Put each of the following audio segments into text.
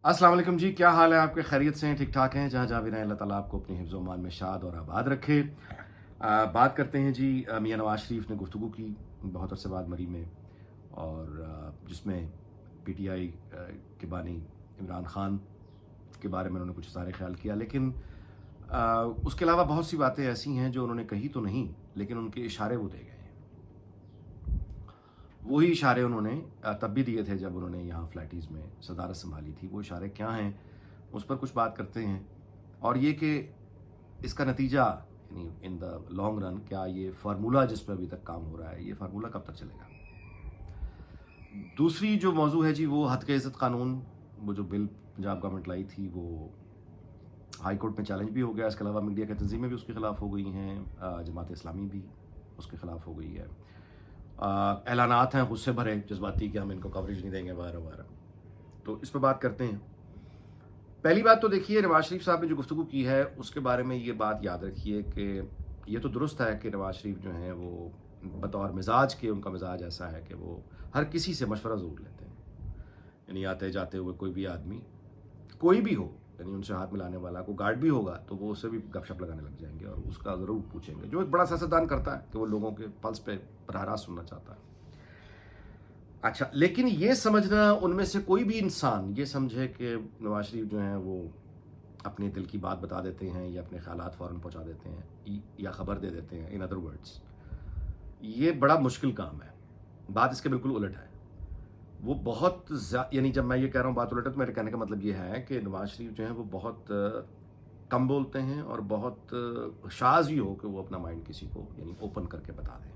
अस्सलाम वालेकुम जी, क्या हाल है आपके? खैरियत से हैं, ठीक ठाक हैं? जहाँ जहाँ भी रहें अल्लाह ताला आपको अपने हिफ्ज़ व अमान में शाद और आबाद रखे। बात करते हैं जी, मियां नवाज शरीफ ने गुफ्तगू की बहुत अरसे बाद मरी में, और जिसमें पीटीआई के बानी इमरान खान के बारे में उन्होंने कुछ इज़हार ख्याल किया, लेकिन उसके अलावा बहुत सी बातें ऐसी हैं जो उन्होंने कही तो नहीं, लेकिन उनके इशारे वो दे गए हैं। वही इशारे उन्होंने तब भी दिए थे जब उन्होंने यहाँ फ्लैटीज़ में सदारत संभाली थी। वो इशारे क्या हैं, उस पर कुछ बात करते हैं। और ये कि इसका नतीजा यानी इन द लॉन्ग रन, क्या ये फार्मूला जिस पर अभी तक काम हो रहा है, ये फार्मूला कब तक चलेगा। दूसरी जो मौजू है जी, वो हद के इज़्ज़त कानून, वो जो बिल पंजाब गवर्नमेंट लाई थी, वो हाई कोर्ट में चैलेंज भी हो गया। इसके अलावा मीडिया की तंजीमें भी उसके ख़िलाफ़ हो गई हैं, जमात इस्लामी भी उसके ख़िलाफ़ हो गई है। ऐलानात हैं गुस्से भरे, जज्बाती, कि हम इनको कवरेज नहीं देंगे वगैरह वगैरह। तो इस पर बात करते हैं। पहली बात तो देखिए, नवाज शरीफ साहब ने जो गुफ्तगू की है उसके बारे में ये बात याद रखिए कि ये तो दुरुस्त है कि नवाज शरीफ जो हैं वो बतौर मिजाज के, उनका मिजाज ऐसा है कि वो हर किसी से मशवरा ज़रूर लेते हैं। यानी आते जाते हुए कोई भी आदमी, कोई भी हो, यानी उनसे हाथ मिलाने वाला, को गार्ड भी होगा तो वो उससे भी गपशप लगाने लग जाएंगे और उसका ज़रूर पूछेंगे, जो एक बड़ा सियासतदान करता है कि वो लोगों के पल्स पे बराह रास्त सुनना चाहता है। अच्छा, लेकिन ये समझना, उनमें से कोई भी इंसान ये समझे कि नवाज शरीफ जो हैं वो अपने दिल की बात बता देते हैं या अपने ख़यालात फ़ौरन पहुंचा देते हैं या ख़बर दे देते हैं, इन अदर वर्ड्स, ये बड़ा मुश्किल काम है। बात इसके बिल्कुल उलट है। वो बहुत यानी जब मैं ये कह रहा हूँ बात उलट है, तो मेरे कहने का मतलब ये है कि नवाज शरीफ जो हैं वो बहुत कम बोलते हैं और बहुत शाज़ ही हो कि वो अपना माइंड किसी को यानी ओपन करके बता दें।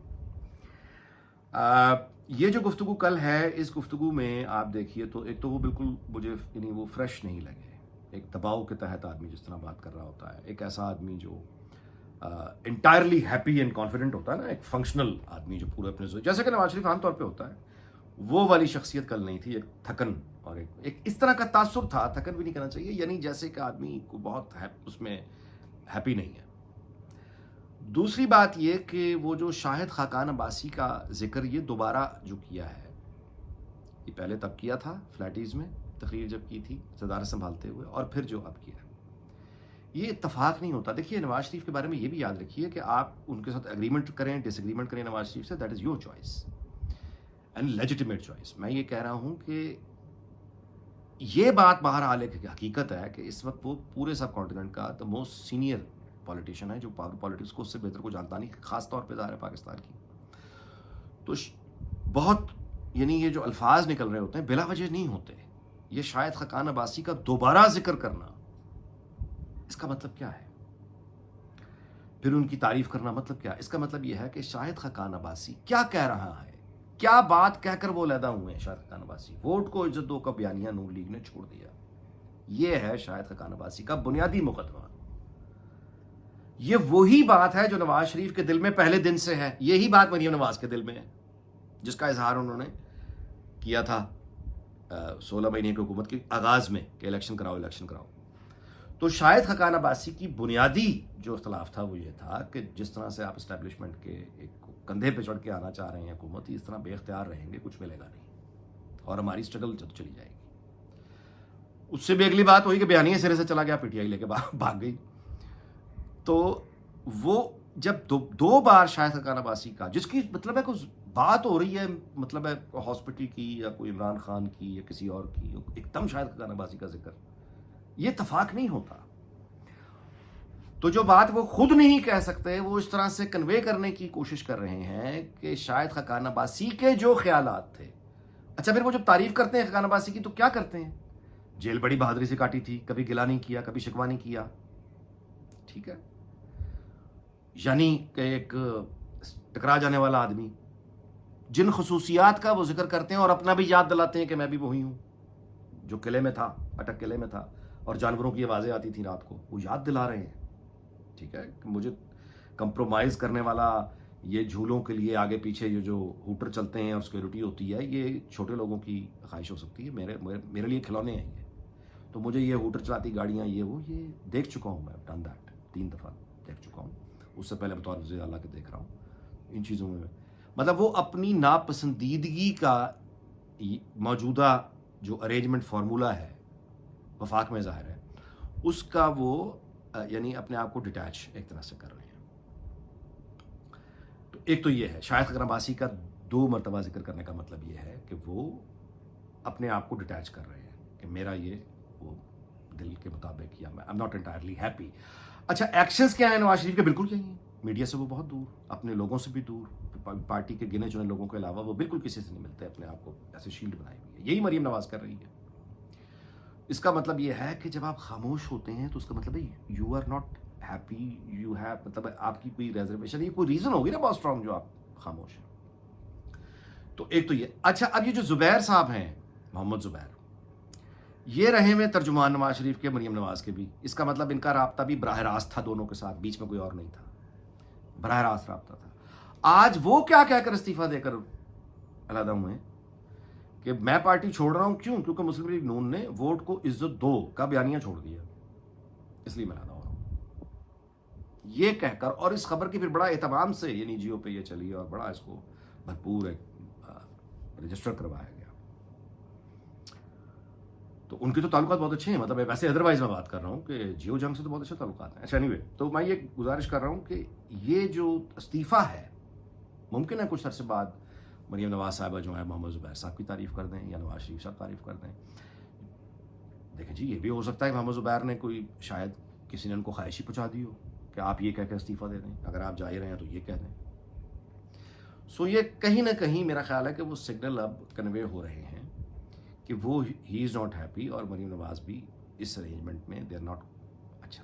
ये जो गुफ्तगू कल है, इस गुफ्तगू में आप देखिए तो एक तो वो बिल्कुल मुझे यानी वो फ्रेश नहीं लगे। एक दबाव के तहत आदमी जिस तरह बात कर रहा होता है, एक ऐसा आदमी जो इंटायरली हैप्पी एंड कॉन्फिडेंट होता है ना, एक फंक्शनल आदमी जो पूरे अपने जैसे कि नवाज शरीफ आमतौर पे होता है, वो वाली शख्सियत कल नहीं थी। एक थकन और एक इस तरह का तासुर था, थकन भी नहीं कहना चाहिए, यानी जैसे कि आदमी को बहुत उसमें हैप्पी नहीं है। दूसरी बात ये कि वो जो शाहिद खाकान अब्बासी का जिक्र ये दोबारा जो किया है, ये पहले तब किया था फ्लैटीज़ में तकरीर जब की थी सदारत संभालते हुए, और फिर जो अब किया, ये इत्तफाक नहीं होता। देखिए, नवाज शरीफ के बारे में ये भी याद रखिए कि आप उनके साथ एग्रीमेंट करें, डिसएग्रीमेंट करें नवाज शरीफ से, that is your choice and legitimate choice. मैं ये कह रहा हूँ कि ये बात बाहर आने की हकीकत है कि इस वक्त वो पूरे सब कॉन्टिनेंट का द मोस्ट सीनियर पॉलिटिशियन है, जो पॉलिटिक्स को उससे बेहतर को जानता नहीं, खास तौर पे ज़ाहिर है पाकिस्तान की। तो बहुत यानी ये जो अल्फाज निकल रहे होते हैं बिला वजह नहीं होते। ये शायद खाकान अब्बासी का दोबारा जिक्र करना, इसका मतलब क्या है? फिर उनकी तारीफ करना मतलब क्या? इसका मतलब यह है कि शाहिद खाकान अब्बासी क्या कह रहा है, क्या बात कहकर वो लैदा हुए हैं। शाहिद खाकान अब्बासी, वोट को इज्जत दो का बयानिया नून लीग ने छोड़ दिया। ये है शाहिद खाकान अब्बासी का बुनियादी मुकदमा। ये वही बात है जो नवाज शरीफ के दिल में पहले दिन से है। यही बात मरीम नवाज के दिल में है, जिसका इजहार उन्होंने किया था 16 महीने की हुकूमत के आगाज में कि इलेक्शन कराओ, इलेक्शन कराओ। तो शायद खाकान अब्बासी की बुनियादी जो इख्तलाफ था वो ये था कि जिस तरह से आप इस्टेब्लिशमेंट के एक कंधे पे चढ़ के आना चाह रहे हैं हुकूमत, इस तरह बेख्तियार रहेंगे कुछ मिलेगा नहीं और हमारी स्ट्रगल चली जाएगी। उससे भी अगली बात हुई कि बयानिया सिरे से चला गया, पीटीआई लेके भाग गई। तो वो जब दो बार शायद खाकान अब्बासी का, जिसकी मतलब है कुछ बात हो रही है, मतलब है हॉस्पिटल की या कोई इमरान खान की या किसी और की, एकदम शायद खाकान अब्बासी का जिक्र, ये इत्तफाक नहीं होता। तो जो बात वो खुद नहीं कह सकते, वो इस तरह से कन्वे करने की कोशिश कर रहे हैं कि शायद खाकान अब्बासी के जो ख्यालात थे। अच्छा, फिर वो जब तारीफ करते हैं खाकान अब्बासी की तो क्या करते हैं? जेल बड़ी बहादुरी से काटी थी, कभी गिला नहीं किया, कभी शिकवा नहीं किया। ठीक है, यानी कि एक टकरा जाने वाला आदमी, जिन खसूसियात का वो जिक्र करते हैं और अपना भी याद दिलाते हैं कि मैं भी वही हूं जो किले में था, अटक किले में था और जानवरों की आवाज़ें आती थी रात को, वो याद दिला रहे हैं। ठीक है, मुझे कंप्रोमाइज़ करने वाला, ये झूलों के लिए आगे पीछे ये जो हूटर चलते हैं और सिक्योरिटी होती है, ये छोटे लोगों की ख्वाहिश हो सकती है। मेरे लिए खिलौने हैं ये। तो मुझे ये हूटर चलाती गाड़ियाँ, ये देख चुका हूँ मैं, डन दैट 3 दफ़ा देख चुका हूँ। उससे पहले बतौर वज़ीर आला के देख रहा हूँ इन चीज़ों में। मतलब वो अपनी नापसंदीदगी का मौजूदा जो अरेंजमेंट फार्मूला है, वफाक में ज़ाहिर है, उसका वो यानी अपने आप को डिटैच एक तरह से कर रहे हैं। तो एक तो ये है, शाहिद खकन अब्बासी का 2 मरतबा जिक्र करने का मतलब ये है कि वो अपने आप को डिटैच कर रहे हैं कि मेरा ये वो दिल के मुताबिक, या I am not entirely happy. अच्छा, एक्शंस क्या है नवाज शरीफ के? बिल्कुल यही है, मीडिया से वो बहुत दूर, अपने लोगों से भी दूर, पार्टी के गिने चुने लोगों के अलावा वो बिल्कुल किसी से नहीं मिलते, अपने आप को ऐसे शील्ड बनाई हुई है। यही मरीम नवाज कर रही है। इसका मतलब ये है कि जब आप खामोश होते हैं तो उसका मतलब है you are not happy, you have, मतलब आपकी कोई रिजर्वेशन, ये कोई रीजन होगी ना बहुत स्ट्रांग जो आप खामोश हैं। तो एक तो ये। अच्छा, अब ये जो जुबैर साहब हैं, मोहम्मद जुबैर, ये रहे में तर्जुमान नवाज शरीफ के, मरीम नवाज के भी। इसका मतलब इनका राब्ता भी बराह रास्त था दोनों के साथ, बीच में कोई और नहीं था, बराह रास्त राब्ता था। आज वो क्या कहकर इस्तीफा देकर अलहदा हुए कि मैं पार्टी छोड़ रहा हूं, क्यों? क्योंकि मुस्लिम लीग नून ने वोट को इज्जत दो का बयानिया छोड़ दिया, इसलिए मैं अलहदा हो रहा हूं, ये कहकर। और इस खबर की फिर बड़ा एहतमाम से ये निजियों पे ये चली और बड़ा इसको भरपूर रजिस्टर करवाया गया। तो उनके तो ताल्लुकात बहुत अच्छे हैं, मतलब वैसे अदरवाइज मैं बात कर रहा हूँ कि जियो जंग से तो बहुत अच्छे ताल्लुकात हैं। अच्छा, एनीवे, तो मैं ये गुजारिश कर रहा हूँ कि ये जो इस्तीफ़ा है, मुमकिन है कुछ अरसे बाद मरीम नवाज साहिबा जो है मोहम्मद जुबैर साहब की तारीफ़ कर दें या नवाज शरीफ साहब तारीफ़ कर दें। देखें जी, ये भी हो सकता है कि मोहम्मद जुबैर ने कोई, शायद किसी ने उनको ख्वाहिशी पहुँचा दी हो कि आप ये कह के इस्तीफ़ा दे दें, अगर आप जा ही रहे हैं तो ये कह दें। सो ये कहीं ना कहीं मेरा ख्याल है कि वो सिग्नल अब कन्वे हो रहे हैं कि वो ही इज़ नॉट हैप्पी, और मरीम नवाज भी इस अरेंजमेंट में दे आर नॉट। अच्छा,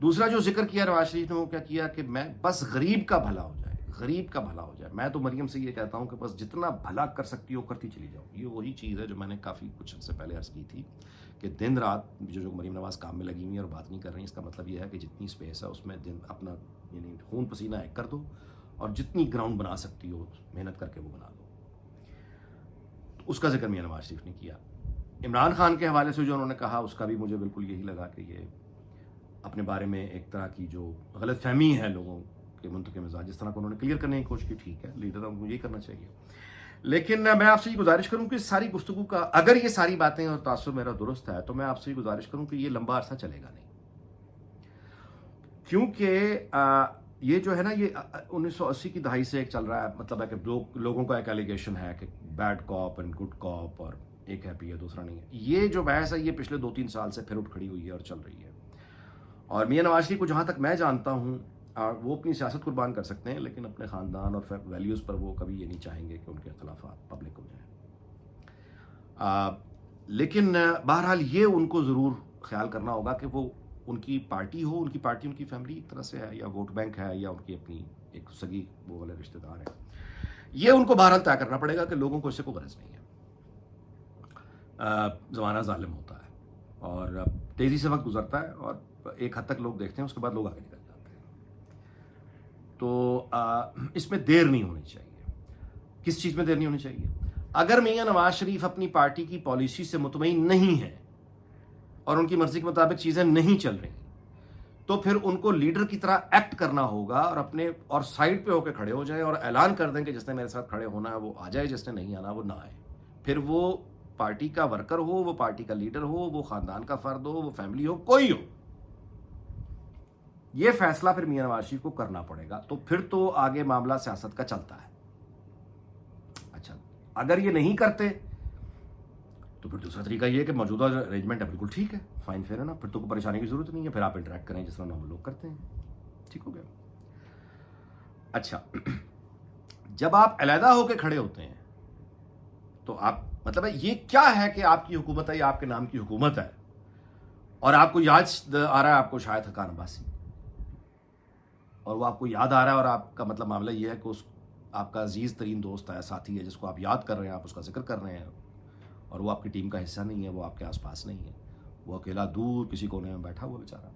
दूसरा जो जिक्र किया नवाज शरीफ ने, वो क्या किया कि मैं बस गरीब का भला हो जाए, गरीब का भला हो जाए। मैं तो मरीम से ये कहता हूँ कि बस जितना भला कर सकती हो करती चली जाओ। ये वही चीज़ है जो मैंने काफ़ी कुछ से पहले अर्ज़ की थी कि दिन रात जो मरीम नवाज काम में लगी हुई है और बात नहीं कर रही। इसका मतलब ये है कि जितनी स्पेस है उसमें दिन अपना यानी खून पसीना एक कर दो, और जितनी ग्राउंड बना सकती हो मेहनत करके वो बना दो। तो उसका जिक्र मियां नवाज शरीफ ने किया। इमरान खान के हवाले से जो उन्होंने कहा, उसका भी मुझे बिल्कुल यही लगा कि ये अपने बारे में एक तरह की जो गलत फहमी है लोगों के मुंतके मिजाज, जिस तरह को उन्होंने क्लियर करने की कोशिश की। ठीक है, लीडर को यही करना चाहिए। लेकिन मैं आपसे ये गुजारिश करूं कि सारी गुफ्तगू का, अगर ये सारी बातें और तासुर मेरा दुरुस्त है, तो मैं आपसे ये गुजारिश करूं कि ये लंबा अरसा चलेगा नहीं, क्योंकि ये जो है ना, ये 1980 की दहाई से एक चल रहा है। मतलब है कि लोगों का एक एलिगेशन है कि bad cop and good cop, और एक हैप्पी है दूसरा नहीं है। ये जो बहस है ये पिछले 2-3 साल से फिर उठ खड़ी हुई है और चल रही है। और मियां नवाज शरीफ को जहाँ तक मैं जानता हूँ, वो अपनी सियासत कुर्बान कर सकते हैं, लेकिन अपने ख़ानदान और वैल्यूज़ पर वो कभी ये नहीं चाहेंगे कि उनके इख्तलाफात पब्लिक हो जाए। लेकिन बहरहाल ये उनको ज़रूर ख्याल करना होगा कि वो उनकी पार्टी हो, उनकी पार्टी उनकी फैमिली एक तरह से है, या वोट बैंक है, या उनकी अपनी एक सगी वो वाले रिश्तेदार हैं। ये उनको बहरहाल तय करना पड़ेगा कि लोगों को इससे कोई गरज नहीं है। ज़माना ज़ालिम होता है और तेज़ी से वक्त गुजरता है, और एक हद तक लोग देखते हैं, उसके बाद लोग आगे निकल जाते हैं। तो इसमें देर नहीं होनी चाहिए। किस चीज़ में देर नहीं होनी चाहिए? अगर मियां नवाज शरीफ अपनी पार्टी की पॉलिसी से मुतमईन नहीं है और उनकी मर्जी के मुताबिक चीज़ें नहीं चल रही, तो फिर उनको लीडर की तरह एक्ट करना होगा और अपने और साइड पे होकर खड़े हो जाए और ऐलान कर दें कि जिसने मेरे साथ खड़े होना है वो आ जाए, जिसने नहीं आना वो ना आए। फिर वो पार्टी का वर्कर हो, वो पार्टी का लीडर हो, वो खानदान का फर्द हो, वो फैमिली हो, कोई हो, ये फैसला फिर मियां नवाज शरीफ को करना पड़ेगा। तो फिर तो आगे मामला सियासत का चलता है। अच्छा, अगर ये नहीं करते तो फिर दूसरा तरीका ये है कि मौजूदा अरेंजमेंट है बिल्कुल ठीक है, फाइन, फेयर है ना, फिर तो कोई परेशानी की जरूरत नहीं है, फिर आप इंटरेक्ट करें जिस तरह नॉर्मल लोग करते हैं, ठीक हो गया। अच्छा, जब आप अलहदा होकर खड़े होते हैं तो आप, मतलब है ये क्या है कि आपकी हुकूमत है या आपके नाम की हुकूमत है, और आपको याद आ रहा है आपको शाहिद खकन अब्बासी, और वो आपको याद आ रहा है, और आपका मतलब मामला ये है कि उस आपका अजीज़ तरीन दोस्त है, साथी है, जिसको आप याद कर रहे हैं, आप उसका जिक्र कर रहे हैं, और वो आपकी टीम का हिस्सा नहीं है, वो आपके आसपास नहीं है, वो अकेला दूर किसी कोने में बैठा हुआ बेचारा।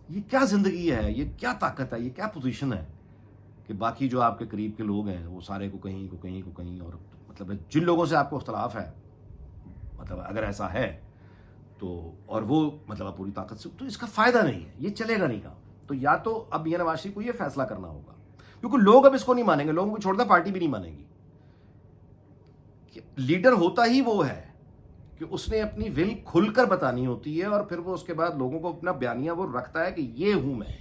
ये क्या ज़िंदगी है, ये क्या ताकत है, ये क्या पोजीशन है कि बाकी जो आपके करीब के लोग हैं वो सारे को कहीं को कहीं को कहीं, और मतलब जिन लोगों से आपको इख्तलाफ है, मतलब अगर ऐसा है तो, और वो मतलब पूरी ताकत से, तो इसका फ़ायदा नहीं है, ये चलेगा नहीं काम। तो या तो अब मियां नवाज शरीफ को ये फैसला करना होगा, क्योंकि लोग अब इसको नहीं मानेंगे, लोगों को छोड़कर पार्टी भी नहीं मानेगी। लीडर होता ही वो है کہ اس نے اپنی ول کھل کر بتانی ہوتی ہے اور پھر وہ اس کے بعد لوگوں کو اپنا بیانیہ وہ رکھتا ہے کہ یہ ہوں میں،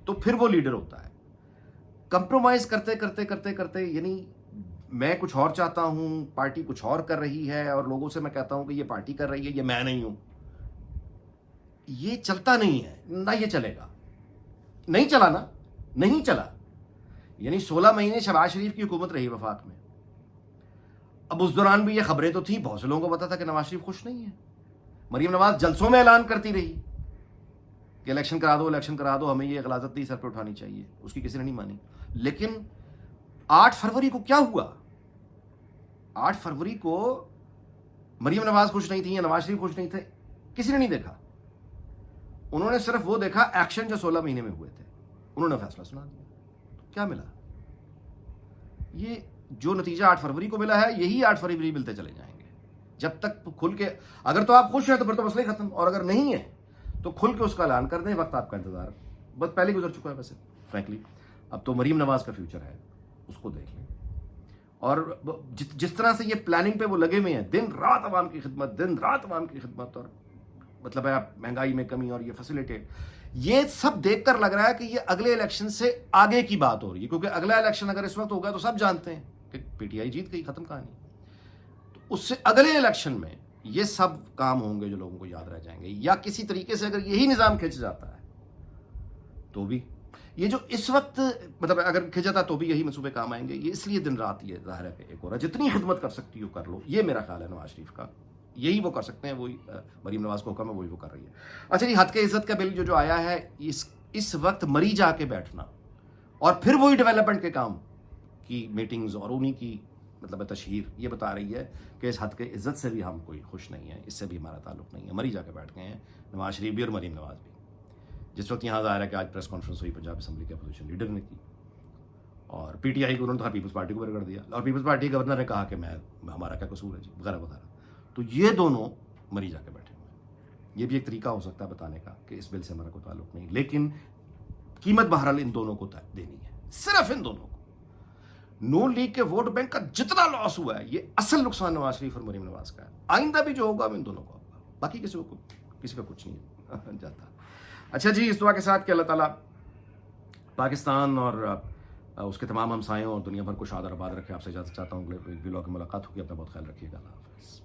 تو پھر وہ لیڈر ہوتا ہے. کمپرومائز کرتے کرتے کرتے کرتے، یعنی میں کچھ اور چاہتا ہوں، پارٹی کچھ اور کر رہی ہے، اور لوگوں سے میں کہتا ہوں کہ یہ پارٹی کر رہی ہے، یہ میں نہیں ہوں، یہ چلتا نہیں ہے، نہ یہ چلے گا. نہیں چلا نا، نہیں چلا. یعنی 16 مہینے شہباز شریف کی حکومت رہی وفاق میں. اب اس دوران بھی یہ خبریں تو تھیں، بہت سے لوگوں کو پتا تھا کہ نواز شریف خوش نہیں ہے. مریم نواز جلسوں میں اعلان کرتی رہی کہ الیکشن کرا دو، الیکشن کرا دو، ہمیں یہ غلاظت نہیں سر پہ اٹھانی چاہیے. اس کی کسی نے نہیں مانی. لیکن 8 فروری کو کیا ہوا؟ 8 فروری کو مریم نواز خوش نہیں تھی یا نواز شریف خوش نہیں تھے، کسی نے نہیں دیکھا. انہوں نے صرف وہ دیکھا ایکشن جو 16 مہینے میں ہوئے تھے. انہوں نے فیصلہ سنا دیا. کیا ملا؟ یہ جو نتیجہ 8 فروری کو ملا ہے، یہی 8 فروری ملتے چلے جائیں گے. جب تک کھل کے، اگر تو آپ خوش ہیں تو پھر تو مسئلہ ہی ختم، اور اگر نہیں ہے تو کھل کے اس کا اعلان کر دیں. وقت آپ کا انتظار بس پہلے گزر چکا ہے ویسے فرینکلی. اب تو مریم نواز کا فیوچر ہے، اس کو دیکھ لیں. اور جس طرح سے یہ پلاننگ پہ وہ لگے ہوئے ہیں، دن رات عوام کی خدمت، دن رات عوام کی خدمت، اور مطلب ہے مہنگائی میں کمی اور یہ فیسیلیٹیٹ، یہ سب دیکھ کر لگ رہا ہے کہ یہ اگلے الیکشن سے آگے کی بات ہو رہی ہے. کیونکہ اگلا الیکشن اگر اس وقت ہوگا تو سب جانتے ہیں کہ پی ٹی آئی جیت گئی، ختم کہانی. تو اس سے اگلے الیکشن میں یہ سب کام ہوں گے جو لوگوں کو یاد رہ جائیں گے. یا کسی طریقے سے اگر یہی نظام کھنچ جاتا ہے تو بھی، یہ جو اس وقت مطلب اگر کھنچ جاتا تو بھی یہی منصوبے کام آئیں گے. یہ اس لیے دن رات یہ ظاہر ہے کہ ایک اور جتنی خدمت کر سکتی ہو کر لو. یہ میرا خیال ہے نواز شریف کا، یہی وہ کر سکتے ہیں. وہی مریم نواز کو حکم ہے، وہی وہ کر رہی ہے. اچھا جی، حد کے عزت کا بل جو آیا ہے، اس وقت مری جا کے بیٹھنا اور پھر وہی ڈیولپمنٹ کے کام کی میٹنگز اور انہی کی مطلب تشہیر، یہ بتا رہی ہے کہ اس حد کے عزت سے بھی ہم کوئی خوش نہیں ہیں، اس سے بھی ہمارا تعلق نہیں ہے. مری جا کے بیٹھ گئے ہیں نواز شریف بھی اور مریم نواز بھی. جس وقت یہاں ظاہر ہے کہ آج پریس کانفرنس ہوئی پنجاب اسمبلی کے اپوزیشن لیڈر نے کی، اور پی ٹی آئی کو انہوں نے کہا پیپلز پارٹی کو برگر دیا، اور پیپلز پارٹی گورنر نے کہا کہ ہمارا کیا قصور ہے جی، وغیرہ وغیرہ. تو یہ دونوں مری جا کے بیٹھے ہوئے ہیں. یہ بھی ایک طریقہ ہو سکتا ہے بتانے کا کہ اس بل سے ہمارا کوئی تعلق نہیں، لیکن قیمت بہرحال ان دونوں کو دینی ہے، صرف ان دونوں کو. نون لیگ کے ووٹ بینک کا جتنا لاس ہوا ہے، یہ اصل نقصان نواز شریف اور مریم نواز کا ہے. آئندہ بھی جو ہوگا ان دونوں کو ہوگا، باقی کسی کا کچھ نہیں جاتا. اچھا جی، اس دعا کے ساتھ کہ اللہ تعالیٰ پاکستان اور اس کے تمام ہمسایوں اور دنیا بھر کو شاد اور آباد رکھے. آپ سے اجازت چاہتا ہوں، اگلے ویڈیو کی ملاقات ہوگی. اپنا بہت خیال رکھیے گا. اللہ حافظ.